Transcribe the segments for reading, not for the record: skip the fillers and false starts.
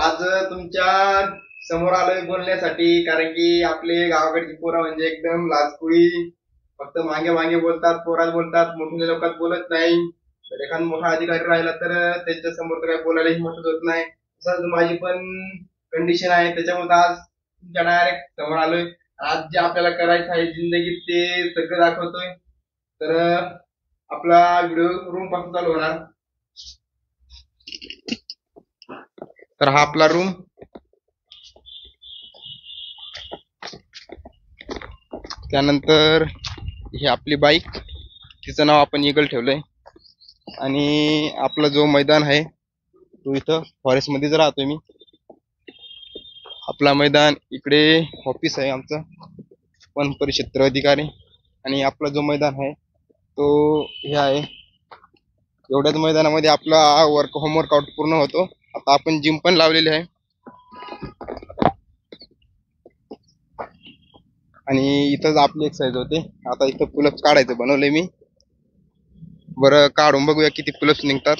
आज तुमच्या समोर आलोय बोलण्यासाठी, कारण की आपले गावाकडची पोरं म्हणजे एकदम लाजकुळी, फक्त मागे मागे बोलतात, पोरात बोलतात, मोठ्या लोकात बोलत नाही. तर एखादा मोठा अधिकारी राहिला तर त्यांच्या समोर तर काही बोलायला हिंमत होत नाही. तसंच माझी पण कंडिशन आहे, त्याच्यामुळे आज तुमच्या डायरेक्ट समोर आलोय. आज जे आपल्याला करायचं आहे जिंदगीत ते सगळं दाखवतोय. तर आपला व्हिडिओ रूम पासून चालू होणार. तर हा आपला रूम, त्यानंतर ही आपली बाईक, तिचं नाव आपण ईगल ठेवलंय. आणि आपला जो मैदान आहे तो इथं फॉरेस्ट मध्येच राहतोय मी. आपला मैदान इकडे ऑफिस आहे आमचं वन परिक्षेत्र अधिकारी. आणि आपला जो मैदान आहे तो हे आहे. एवढ्याच मैदानामध्ये आपला होमवर्कआउट पूर्ण होतो. आता आपण जिम पण लावलेली आहे. आणि इथंच आपली एक्सरसाइज होते. आता इथं पुलअप्स काढायचं बनवलंय मी. बरं, काढून बघूया किती पुलअप्स निघतात.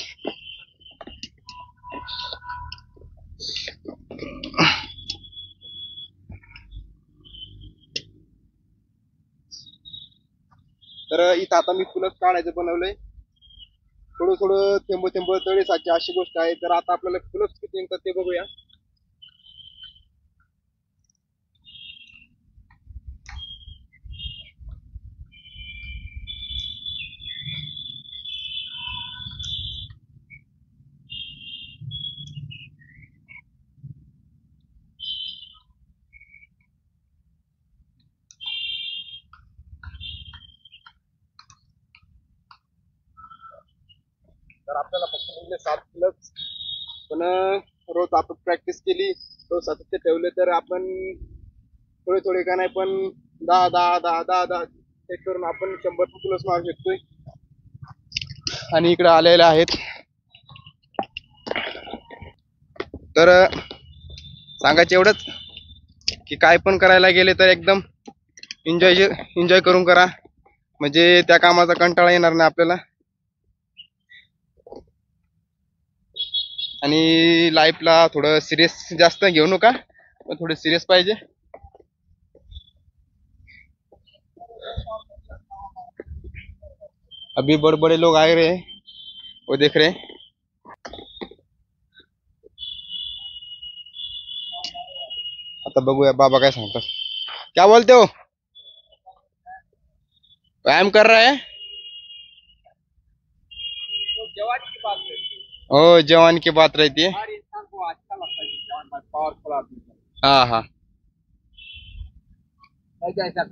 तर इथं आता मी पुलअप्स काढायचं बनवलंय. थोडं थोडं थेंब थेंब तळे साचे अशी गोष्ट आहे. तर आता आपल्याला पुलअप्स किती निघतात ते बघूया. तर आपल्याला फक्त म्हणजे 7 पुलअप्स, पण रोज आपण प्रॅक्टिस केली, रोज सातत्य ठेवले तर आपण थोडे थोडे का नाही पण 10 हे करून आपण 100 पुलअप्स मारू शकतोय. आणि इकडे आलेले आहेत. तर सांगायचं एवढंच की काय पण करायला गेले तर एकदम एन्जॉय करून करा, म्हणजे त्या कामाचा कंटाळा येणार नाही आपल्याला. आणि लाईफला थोडं सिरियस जास्त घेऊ नका, पण थोडं सिरियस पाहिजे. अभी बड़े बड़े लोग आए रहे, वो देख रहे. आता बघूया बाबा काय सांगतात. क्या बोलते हो? व्यायाम कर रहा है? ओ जवान की बात रहती है. हाँ हाँ.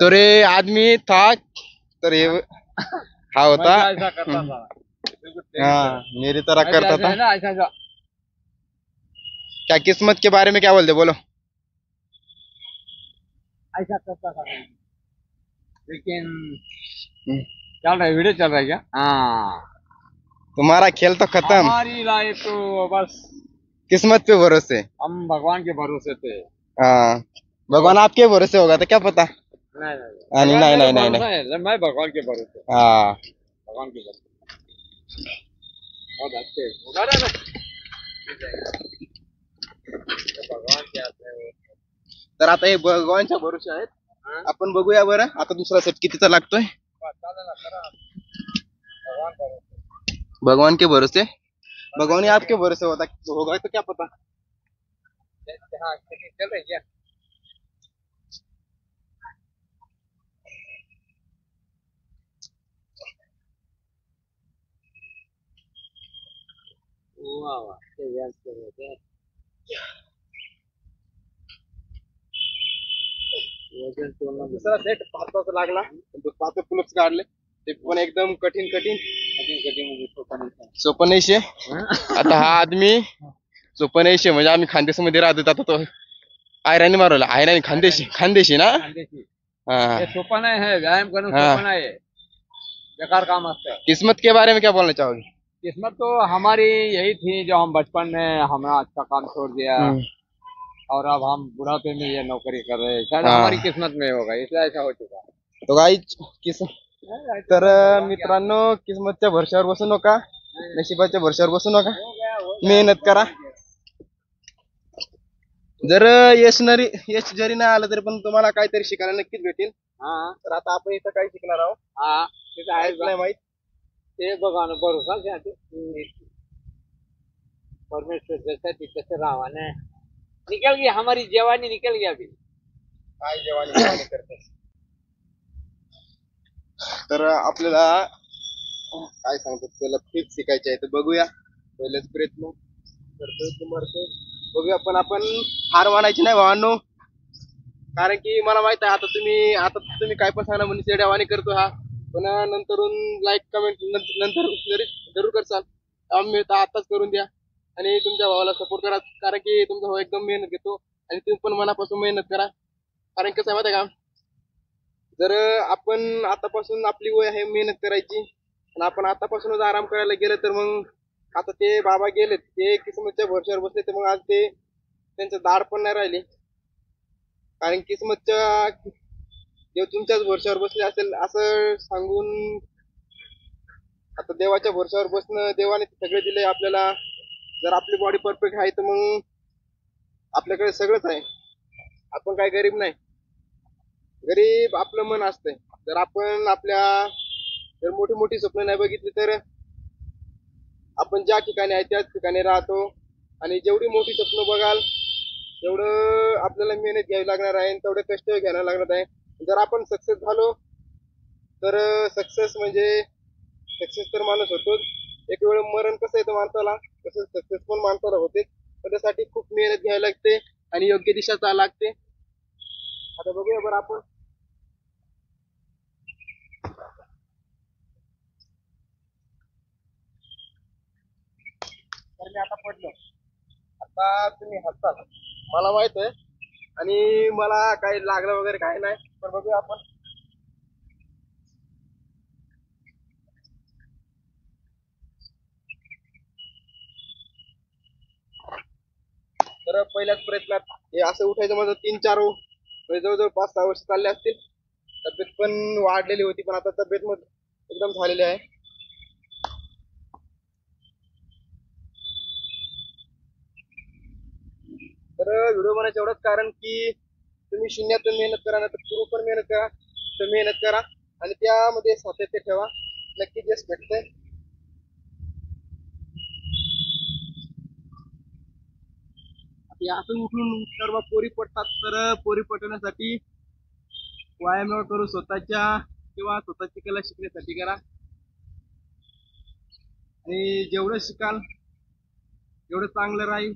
तो रे आदमी था, तर ये हा होता. हाँ, मेरी तरह करता था. क्या किस्मत के बारे में क्या बोलते, बोलो. ऐसा करता था लेकिन चल रहा है, वीडियो चल रहा है क्या? हाँ, तुम्हारा खेल तो खत्म. हमारी लाइफ तो बस किस्मत पे भरोसे. हम भगवान के भरोसे थे. हाँ, भगवान आपके भरोसे होगा तो क्या पता. नहीं नहीं नहीं नहीं नहीं नहीं. नहीं, मैं भगवान के भरोसे. हाँ, भगवान के भरोसे बहुत अच्छे होगा ना. भगवान के हाथ में. तर आता हे भगवानच्या भरोसे आहेत. आपण बघूया बरं आता दुसरा सेट कितीचा लागतोय. भगवान के भरोसे. भगवान ही आपके भरोसे होगा तो क्या पता. चल रही क्या? दुसरा सेट 5 लागला. 5 पुलअप्स काढले, ते पण एकदम कठीण कठीण सोपं नाही शे. आता हा आदमी सोपं नाही शे, म्हणजे आम्ही खानदेश मध्ये राहतो. आता तो आयराणी मारवला. आयराणी खानदेशी ना. हाँ, ये सोपा नहीं है, व्यायाम करना हाँ. सोपा नहीं है, बेकार काम आता है. किस्मत के बारे में क्या बोलना चाहोगे? किस्मत तो हमारी यही थी, जो हम बचपन में हमने अच्छा काम छोड़ दिया और अब हम बुढ़ापे में ये नौकरी कर रहे हैं. शायद हाँ. हमारी किस्मत में होगा, इसलिए ऐसा हो चुका. तो गाईज तर मित्रांनो, किस्मतच्या भरशावर बसू नका, नशिबाच्या भरशावर बसू नका, मेहनत करा. जर यश जरी नाही आलं तरी पण तुम्हाला काहीतरी शिकायला नक्कीच भेटेल. हाँ तर आता आपण इथं काय शिकणार आहोत हाँ ते तर आहेच काहीच नाही माहित. ते बघा ना भरोसा घ्यायचे परमेश्वर जैसा ती तसे रावाने निकल गई हमारी जवानी निकल गया अभी काय जेवानी करते. तर आपल्याला काय सांगतात त्याला फिट शिकायचे आहे तर बघूया. पहिलेच प्रयत्न करतोय बघूया. पण आपण हार मानायची नाही भावांनो. कारण की मला माहित आहे आता तुम्ही काय पण सांगणार म्हणजे चेड्यावानी करतो हा. पण नंतरून लाईक कमेंट नंतर जरूर करसाल. काम मिळतं आताच करून द्या आणि तुमच्या भावाला सपोर्ट करा. कारण की तुमचा भाऊ एकदम मेहनत घेतो आणि तुम्ही पण मनापासून मेहनत करा. कारण कसं आहे माहिती आहे का, जर आपण आतापासून आपली वय आहे मेहनत करायची आणि आपण आतापासूनच आराम करायला गेलं तर मग आता ते बाबा गेलेत ते किस्मतच्या भरशावर बसले तर मग आज ते त्यांचं दाढ पण नाही राहिले. कारण किस्मतच्या देव तुमच्याच भरशावर बसले असेल असं सांगून आता देवाच्या भरशावर बसणं देवाने सगळे दिले आपल्याला. जर आपली बॉडी परफेक्ट आहे तर मग आपल्याकडे सगळंच आहे. आपण काय गरीब नाही. गरीब आपलं मन असतंय. जर आपण जर मोठी मोठी स्वप्न नाही बघितली तर आपण ज्या ठिकाणी आहे त्याच ठिकाणी राहतो. आणि जेवढी मोठी स्वप्न बघाल तेवढं आपल्याला मेहनत घ्यावी लागणार आहे तेवढे कष्ट घ्यायला लागणार आहे. जर आपण सक्सेस झालो तर सक्सेस तर माणूस होतोच. एक वेळ मरण कसं येतं माणसाला तसं सक्सेस पण माणसाला होते. पण त्यासाठी खूप मेहनत घ्यावी लागते आणि योग्य दिशा चालावी लागते. आता बघूया बरं आपण. तर मी आता पडलो. आता तुम्ही हसताल मला माहित आहे आणि मला काही लागलं वगैरे काही नाही. पण बघूया आपण. तर पहिल्याच प्रयत्नात हे असं उठायचं माझं 3-4 म्हणजे जवळजवळ 5-6 वर्ष चालले असतील. तब्येत पण वाढलेली होती पण आता तब्येत मग एकदम झालेली आहे. तर व्हिडिओ बनायचं एवढंच कारण की तुम्ही शून्यातून मेहनत करा नाही तर सुरू पण मेहनत करा तर मेहनत करा आणि त्यामध्ये सातत्य ठेवा. नक्कीच यश भेटतंय. असं उठून सर्व पोरी पडतात तर पोरी पटवण्यासाठी व्यायाम करू स्वतःच्या किंवा स्वतःची कला शिकण्यासाठी करा. आणि जेवढं शिकाल तेवढं चांगलं राहील.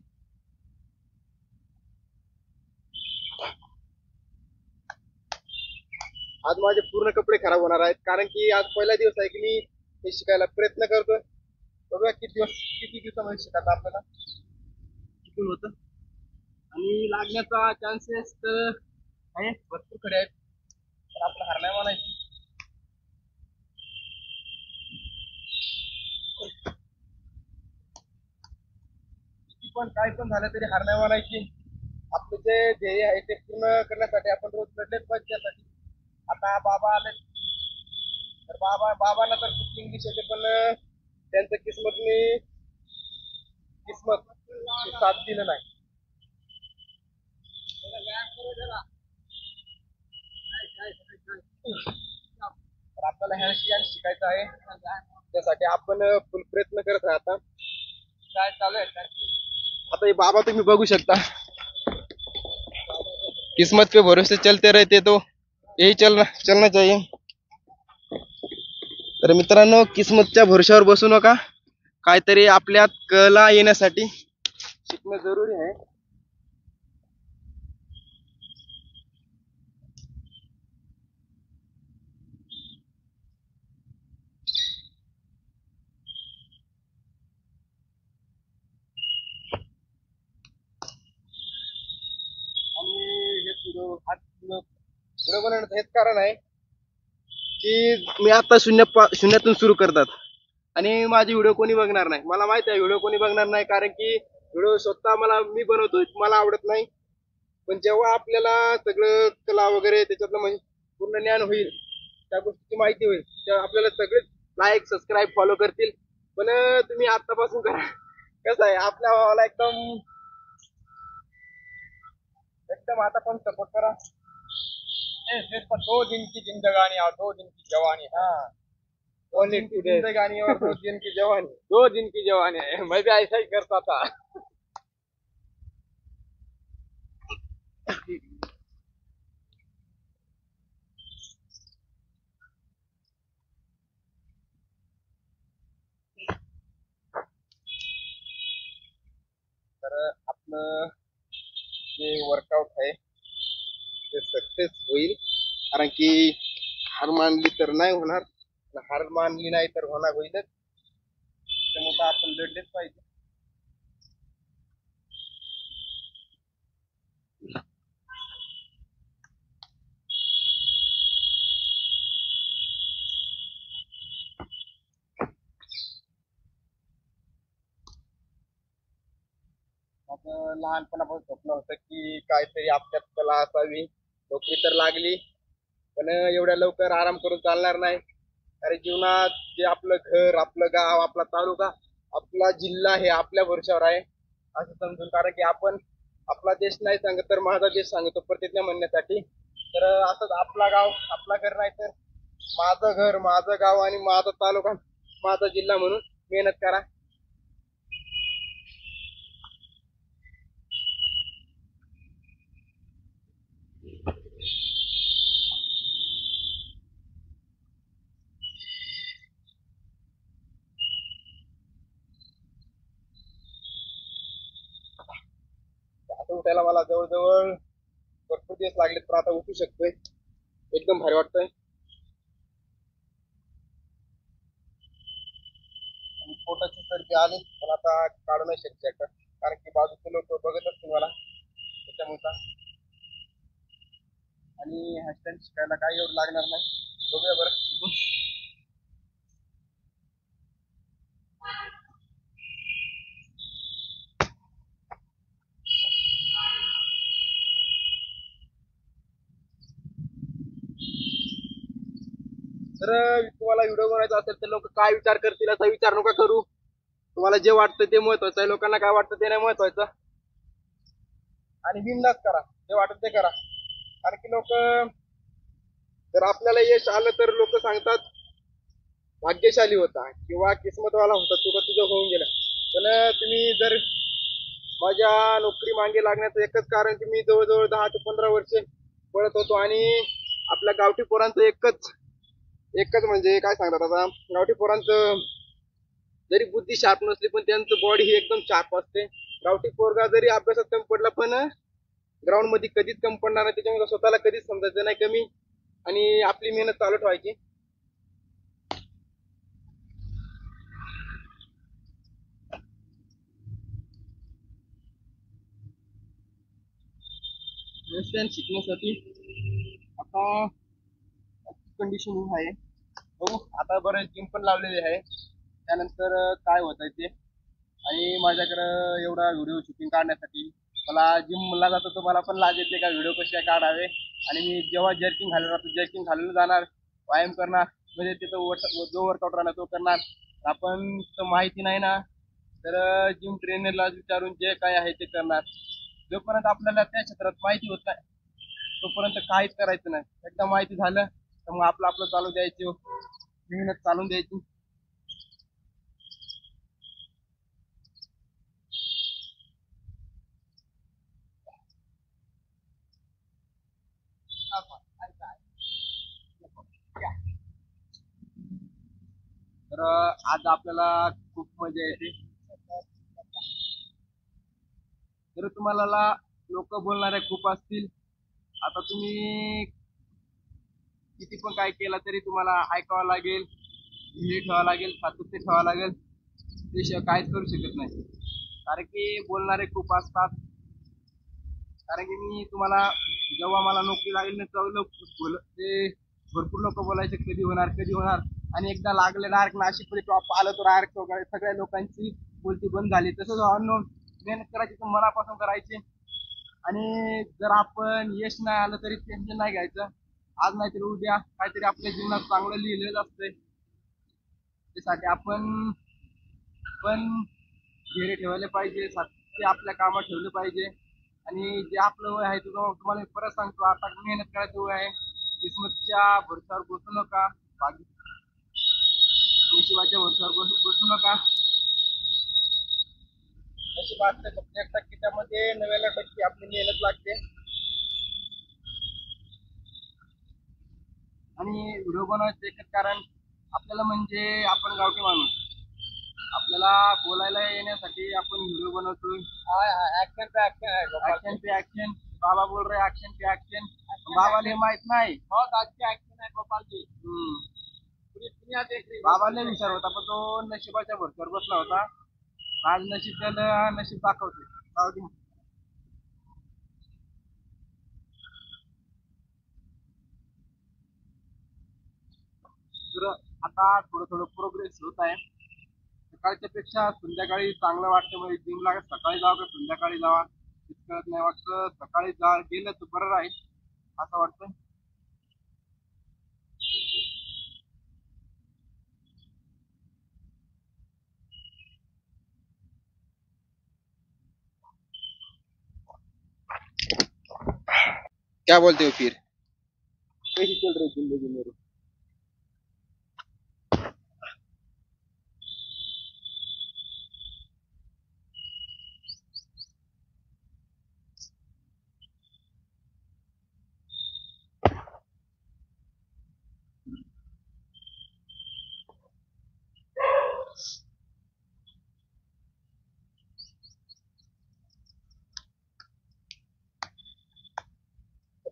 आज माझे पूर्ण कपडे खराब होणार आहेत कारण की आज पहिला दिवस आहे की मी हे शिकायला प्रयत्न करतोय. बघूया किती दिवसामध्ये शिकायला आपल्याला शिकून होतं. आणि लागण्याचा चान्सेस तर आहे भरपूर खडे आहेत. तर आपलं हार नाही मानायची. किती पण काय पण झालं तरी हार नाही मानायची. आपलं जे ध्येय आहे ते पूर्ण करण्यासाठी आपण रोज लढलेच पाहिजे त्यासाठी. आता बाबा आले तर बाबांना तर खूप इंग्लिश येते पण त्यांचं किस्मत साथ दिलं नाही. तर आपल्याला ह्या शिकायचं आहे त्यासाठी आपण फुल प्रयत्न करत आहे. आता काय चालू आहे आता हे बाबा तुम्ही बघू शकता. किस्मत पे भरोसे चलते रहते तो यही चलना चाहिए. तर मित्रांनो किस्मतच्या भरोश्यावर बसू नका. काहीतरी आपल्यात कला येण्यासाठी शिकणं जरुरी आहे. आणि व्हिडिओ बनवण्याचं हेच कारण आहे की मी आता शून्यातून सुरू करतात आणि माझे व्हिडिओ कोणी बघणार नाही. मला माहित आहे व्हिडिओ कोणी बघणार नाही कारण की व्हिडिओ स्वतः मी बनवतोय मला आवडत नाही. पण जेव्हा आपल्याला सगळं कला वगैरे त्याच्यातलं म्हणजे पूर्ण ज्ञान होईल त्या गोष्टीची माहिती होईल तेव्हा आपल्याला सगळेच लाईक सबस्क्राईब फॉलो करतील. पण तुम्ही आतापासून करा. कसं आहे आपल्या भावाला एकदम एकदम आता पण सपोर्ट करा। सिर्फ 2 दिन की जिंदगानी और 2 दिन की जवानी। हाँ, 2 दिन की जिंदगानी और 2 दिन की जवानी। 2 दिन की जवानी है। मैं भी ऐसा ही करता था। तर आपलं जे वर्कआउट आहे ते सक्सेस होईल, कारण की हार मानली तर नाही होणार, हार मानली नाही तर होणार होईलच, त्यामुळे आपण लढलेच पाहिजे। माझं लहानपणापासून स्वप्न होतं की काहीतरी आपल्यात कला असावी, नोकरी तर लागली, पण एवढ्या लवकर आराम करून चालणार नाही। कारण जीवनात जे आपलं घर, आपलं गाव, आपला तालुका, आपला जिल्हा हे आपल्या भरोश्यावर आहे असं समजून, कारण की आपण आपला देश नाही सांगत तर माझा देश सांगतो प्रतिज्ञा म्हणण्यासाठी। तर असंच आपला गाव, आपला घर नाही तर माझं घर, माझं गाव आणि माझा तालुका, माझा जिल्हा म्हणून मेहनत करा। आता उठायला मला जवळजवळ भरपूर दिवस लागले, पण आता उठू शकतोय, एकदम भारी वाटतंय। आणि पोटाची सर्दी आली पण आता काढू नाही शकत, कारण की बाजूचे लोक बघत असतील मला त्याच्यामुळे। आणि हॅशटॅग शिकायला काही एवढं लागणार नाही, बघूया बरं शिकून। तर तुम्हाला व्हिडिओ बनवायचा असेल तर लोक काय विचार करतील असा विचार नका करू, तुम्हाला जे वाटतं ते महत्वाचं आहे, लोकांना काय वाटतं ते नाही महत्वाचं। आणि बिनधास्त करा, जे वाटत ते करा, कारण की लोक, जर आपल्याला यश आलं तर लोक सांगतात भाग्यशाली होता किंवा किस्मतवाला होता तू, का तुझं होऊन गेलं। पण तुम्ही जर, माझ्या नोकरी मागे लागण्याचं एकच कारण की मी जवळजवळ 10 ते 15 वर्षे पळत होतो, आणि आपल्या गावठी पोरांचं एकच म्हणजे काय सांगतात आता, गावठी पोरांचं जरी बुद्धी शार्प नसली पण त्यांचं बॉडी ही एकदम शार्प असते। गावठी पोरगा जरी अभ्यासात कमी पडला पण ग्राउंड मध्ये कधीच कमी पडणार नाही, त्याच्यामुळे स्वतःला कधीच समजायचं नाही कमी, आणि आपली मेहनत चालू ठेवायची। शिकण्यासाठी आता कंडिशन आहे, बघू आता बरं जिम पण लावलेली आहे, त्यानंतर काय होत आहे ते। आणि माझ्याकडं एवढा व्हिडिओ शूटिंग काढण्यासाठी मला जिमला जातो तर मला पण लाज येते का व्हिडिओ कसे काढावे, आणि मी जेव्हा जर्किंग घालून राहतो, जर्किंग घालून जाणार, व्यायाम करणार, म्हणजे तिथं जो वर्कआउट राहणार तो करणार, आपण तर माहिती नाही ना, तर जिम ट्रेनरला विचारून जे काय आहे ते करणार। जोपर्यंत आपल्याला त्या क्षेत्रात माहिती होत नाही तोपर्यंत काहीच करायचं नाही, एकदा माहिती झालं तर मग आपलं आपलं चालू द्यायची, मेहनत चालून द्यायची। तर आज आपल्याला खूप मजा येते, तर तुम्हाला लोक बोलणारे खूप असतील, आता तुम्ही किती पण काय केलं तरी तुम्हाला ऐकावं लागेल, हे ठेवावं लागेल, सातत्य ठेवावं लागेल, त्याशिवाय काहीच करू शकत नाही, कारण की बोलणारे खूप असतात। कारण की मी तुम्हाला जेव्हा मला नोकरी लागली ना तेव्हा ते भरपूर लोक बोलायचे कधी होणार कधी होणार, आणि एकदा लागले डायरेक्ट नाशिकमध्ये टॉप आलं तर डायरेक्ट सगळ्या लोकांची बोलती बंद झाली। तसंच अननोन मेहनत करायची तर मनापासून करायची, आणि जर आपण यश नाही आलं तरी टेन्शन नाही घ्यायचं, आज नाहीतरी उद्या काहीतरी आपल्या जीवनात चांगलं लिहिलेलं असतंय, त्यासाठी आपण पण धैर्य ठेवायला पाहिजे, सातत्य आपल्या कामात ठेवलं पाहिजे। आणि जे आपलं वय आहे तुम्हाला मी परत सांगतो, आता मेहनत करायचं वय आहे. किस्मतच्या भरसावर बसू नका, नशिबाच्या भरसावर बसू नका. नशिबात फक्त 1% त्यामध्ये 99% आपली मेहनत लागते. आणि व्हिडिओ बनवायचं एकच कारण, आपल्याला म्हणजे आपण गावठी माणूस, आपल्याला बोलायला येण्यासाठी आपण व्हिडिओ बनवतोय. ऍक्शन पे ऍक्शन आहे, ऍक्शन पे ऍक्शन. बाबा बोल रहे ऍक्शन पे ऍक्शन. बाबाला माहित नाही बहुत अच्छे ऍक्शन आहे गोपाल जी. बाबाला विचार होता, पण तो नशिबाच्या भरतीवर बसला होता. आज नशीब त्याला नशीब दाखवतोय. जाऊ दे. तर आता थोडं थोडं प्रोग्रेस होत आहे. सकाळच्या पेक्षा संध्याकाळी चांगलं वाटतं. म्हणजे जिमला सकाळी जावं का संध्याकाळी जावा कळत नाही. वाटतं सकाळी गेलं तर बरं राहील असं वाटतं. क्या बोलते हो फिर, कैसी चल रही जिंदगी मेरी?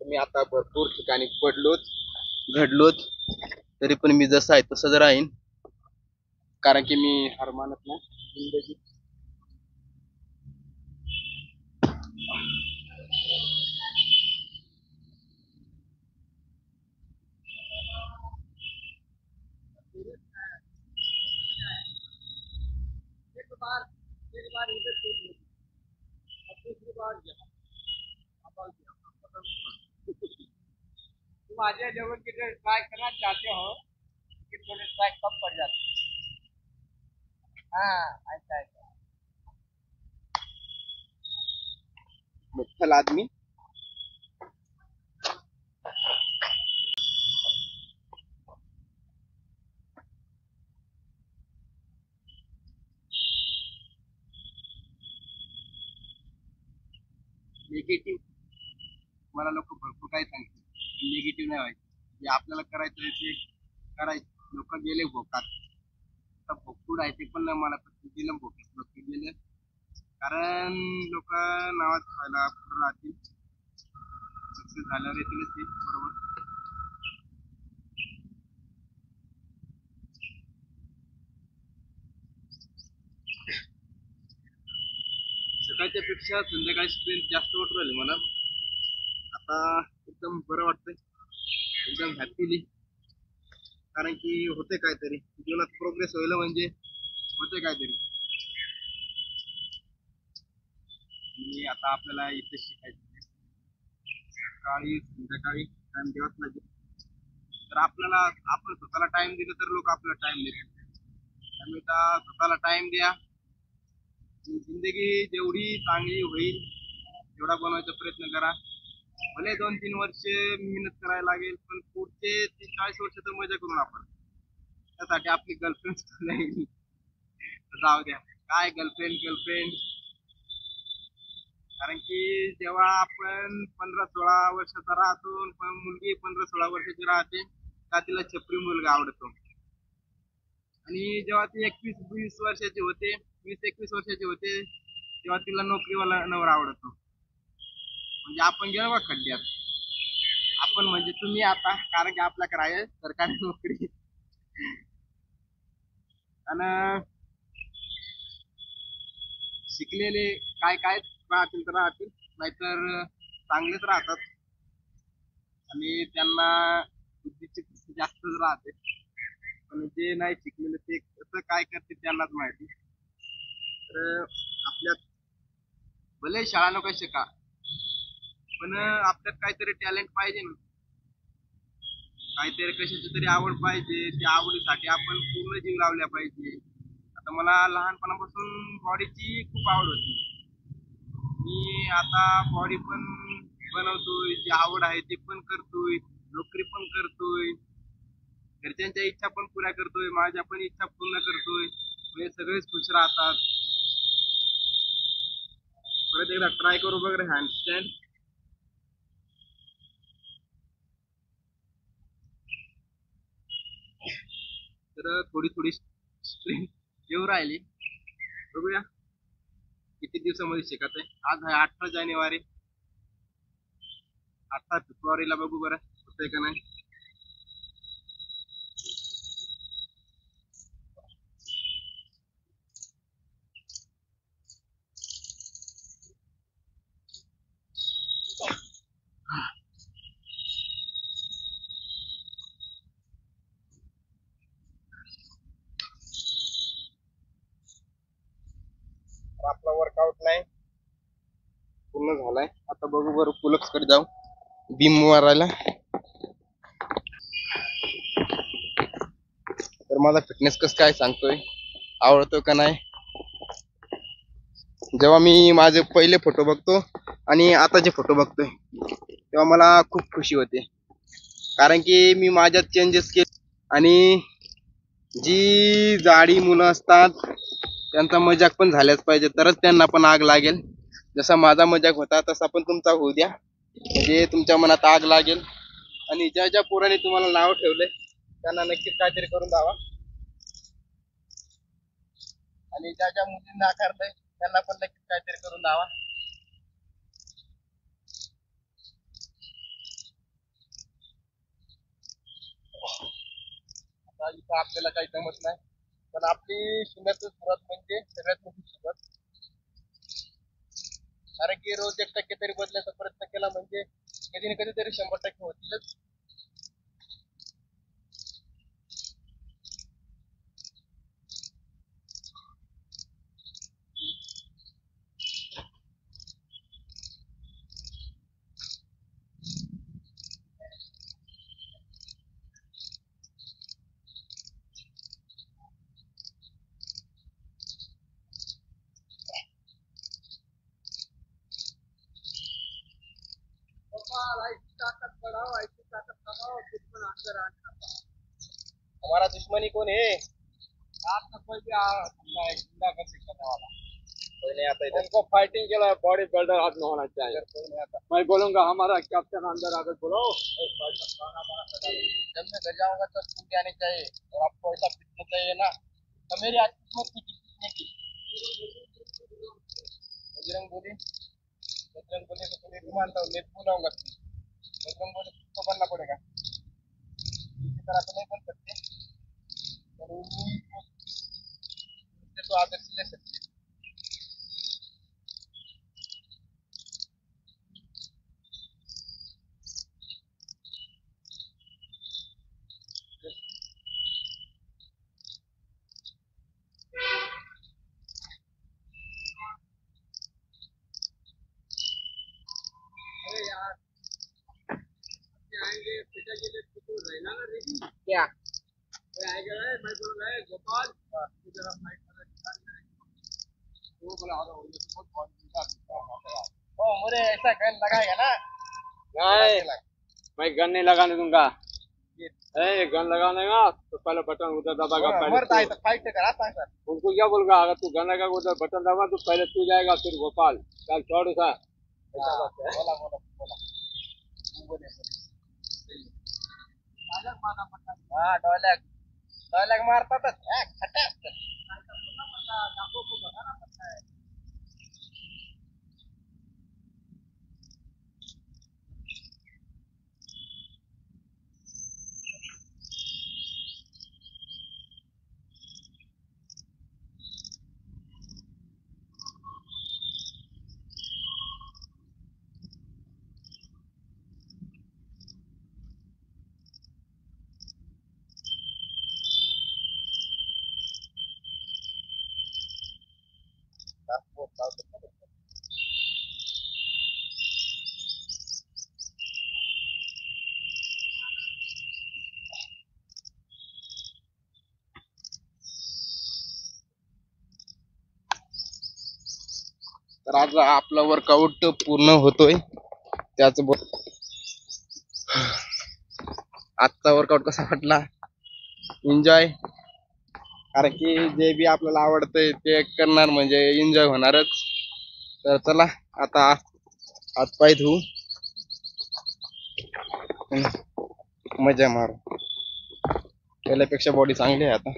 मी आता भरपूर ठिकाणी पडलोच, घडलोच, तरी पण मी जसं आहे तसंच राहीन. कारण की मी हार मानत नाही जिंदगी. तुम आधे लेवल के लिए ट्राई करना चाहते हो, कि थोड़े ट्राई कम पड़ जाते? हाँ ऐसा ऐसा मुख्यल आदमी. निगेटिव्ह मला लोक भरपूर काही सांगतात. निगेटिव्ह नाही व्हायचं. जे आपल्याला करायचं ते करायचं. लोक गेले भोकात, आता भोगूड आहे ते पण नाही मला गेलं भोकात. लोक गेले कारण लोक नावात खायला राहतील. सक्सेस झाल्यावर येतीलच ते बरोबर. सकाळच्या पेक्षा संध्याकाळी स्ट्रेंथ जास्त वाटू राहिली मला. आता एकदम बरं वाटतंय, एकदम हॅपीली. कारण की होते काहीतरी जीवनात प्रोग्रेस व्हायला, म्हणजे होते काहीतरी. आणि आता आपल्याला इथे शिकायचं, सकाळी संध्याकाळी टाइम द्यावाच लागेल. तर आपल्याला आपण स्वतःला टाइम दिला तर लोक आपल्याला टाइम देतील. त्यामुळे स्वतःला टाइम द्या. जिंदगी जेवढी चांगली होईल तेवढा बनवायचा प्रयत्न करा. भले 2-3 वर्ष मेहनत करायला लागेल, पण पुढचे 30-40 वर्ष तर मजा करून आपण. त्यासाठी आपली गर्लफ्रेंड नाही जाऊ द्या. काय गर्लफ्रेंड. कारण की जेव्हा आपण 15-16 वर्षाचा राहतो, पण मुलगी 15-16 वर्षाची राहते, का तिला छपरी मुलगा आवडतो. आणि जेव्हा ती 21-20 वर्षाची होते, 20-21 वर्षाची होते, तेव्हा तिला नोकरीवाला नवरा आवडतो. म्हणजे आपण गेलो बा खड्ड्यात. आपण म्हणजे तुम्ही आता, कारण की आपल्याकडे आहे सरकारी नोकरी. आणि शिकलेले काय काय राहतील तर राहतील, नाहीतर चांगलेच राहतात. आणि त्यांना बुद्धीची जास्तच राहते. पण जे नाही शिकलेले ते कसं काय करते त्यांनाच माहिती. तर आपल्यात भले शाळा नको शिका, पण आपल्यात काहीतरी टॅलेंट पाहिजे ना, काहीतरी कशाची तरी आवड पाहिजे. त्या आवडीसाठी आपण पूर्ण जीव लावल्या पाहिजे. आता मला लहानपणापासून बॉडीची खूप आवड होती. मी आता बॉडी पण बनवतोय, जी आवड आहे ते पण करतोय, नोकरी पण करतोय, घरच्यांच्या इच्छा पण पुऱ्या करतोय, माझ्या पण इच्छा पूर्ण करतोय, म्हणजे सगळेच खुश राहतात. परत एकदा ट्राय करू बघ रे हँडस्टँड. तर थोडी थोडी स्ट्रेंथ येऊ राहिली, बघूया किती दिवसामध्ये शिकत आहे. आज आहे 18 जानेवारी, 18 फेब्रुवारीला बघू बरं होतंय का नाही. आपला वर्कआउट नाही पूर्ण झालाय. आता बघू बरं पुलक्स कडे जाऊ बीम मारायला. तर माझा फिटनेस कसं काय सांगतोय, आवडतोय का नाही. जेव्हा मी माझे पहिले फोटो बघतो आणि आताचे फोटो बघतोय तेव्हा मला खूप खुशी होते, कारण की मी माझ्यात चेंजेस केले. आणि जी जाडी मुलं असतात त्यांचा मजाक पण झाल्याच पाहिजे, तरच त्यांना पण आग लागेल. जसा माझा मजाक होता तसा पण तुमचा होऊ द्या, म्हणजे तुमच्या मनात आग लागेल. आणि ज्या ज्या पोराने तुम्हाला नाव ठेवलंय त्यांना नक्कीच काहीतरी करून द्यावा. आणि ज्या ज्या मुलींना आकारताय त्यांना पण नक्कीच काहीतरी करून द्यावा. आता इथं आपल्याला काही जमत नाही, पण आपली शून्यातून सुरुवात म्हणजे सगळ्यात मोठी सुरुवात. कारण की रोज 1% तरी बदलायचा प्रयत्न केला म्हणजे कधी ना कधीतरी 100% होतीलच. हमारा दुश्मनी कौन है? पहले आता इधर उनको फाइटिंग के लिए बॉडी बिल्डर आदमी होना चाहिए। मैं बोलूंगा हमारा कैप्टन अंदर आकर बोलो। जब मैं घर जाऊंगा तो स्कूल के आने चाहिए, और आपको ऐसा फिटनेस चाहिए ना, तो मेरी आज किस्मत की कितने की बजरंग बोली, बजरंग बोली तो तुम्हें भी मानता हूँ, मैं बुलाऊंगा। बजरंग बोली तो बनना पड़ेगा, इसी तरह तो नहीं बन सकते। और उन्हीं से तो आदर्श ले सकते हैं। अरे यार आएंगे पिता के लिए तो रहना ना रेडी क्या आएगा है, मैं बोल रहा है गोपाल जरा फाइट वो बोला बहुत बहुत ओ मुझे ऐसा गन लगाएगा ना। नहीं मैं गन नहीं लगाने दूंगा। गन लगाने का तो पहले बटन उधर दबाएगा, पहले तो फाइट कराता है सर। उनको क्या बोलूंगा, अगर तू गन लगा उधर बटन दबा तो पहले तू जाएगा फिर गोपाल। चल छोड़ सा बोला बोला बोला हाँ डॉलर डॉलर मारता था खटाक को बताना पड़ता है। तर आज आपला वर्कआउट पूर्ण होतोय. त्याच आजचा वर्कआउट कसा वाटला? एन्जॉय. कारण की जे बी आपल्याला आवडतंय ते करणार म्हणजे एन्जॉय होणारच. तर चला आता हातपाय धुवू, मजा मारू. पहिल्यापेक्षा बॉडी चांगली आहे आता.